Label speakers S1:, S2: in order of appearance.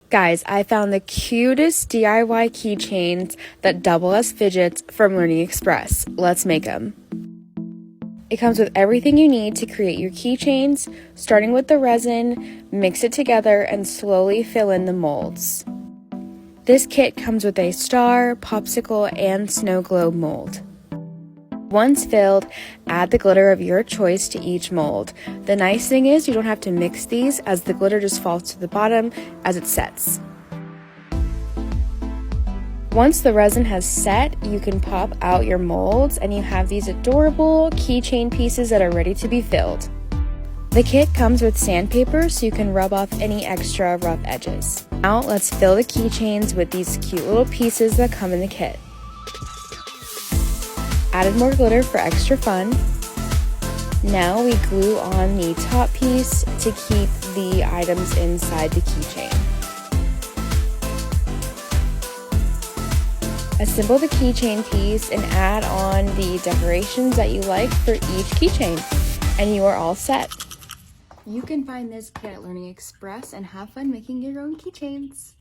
S1: Guys, I found the cutest DIY keychains that double as fidgets from Learning Express. Let's make them. It comes with everything you need to create your keychains, starting with the resin, mix it together, and slowly fill in the molds. This kit comes with a star, popsicle, and snow globe mold. Once filled, add the glitter of your choice to each mold. The nice thing is you don't have to mix these, as the glitter just falls to the bottom as it sets. Once the resin has set, you can pop out your molds and you have these adorable keychain pieces that are ready to be filled. The kit comes with sandpaper so you can rub off any extra rough edges. Now let's fill the keychains with these cute little pieces that come in the kit. Added more glitter for extra fun. Now we glue on the top piece to keep the items inside the keychain. Assemble the keychain piece and add on the decorations that you like for each keychain, and you are all set. You can find this kit at Learning Express and have fun making your own keychains.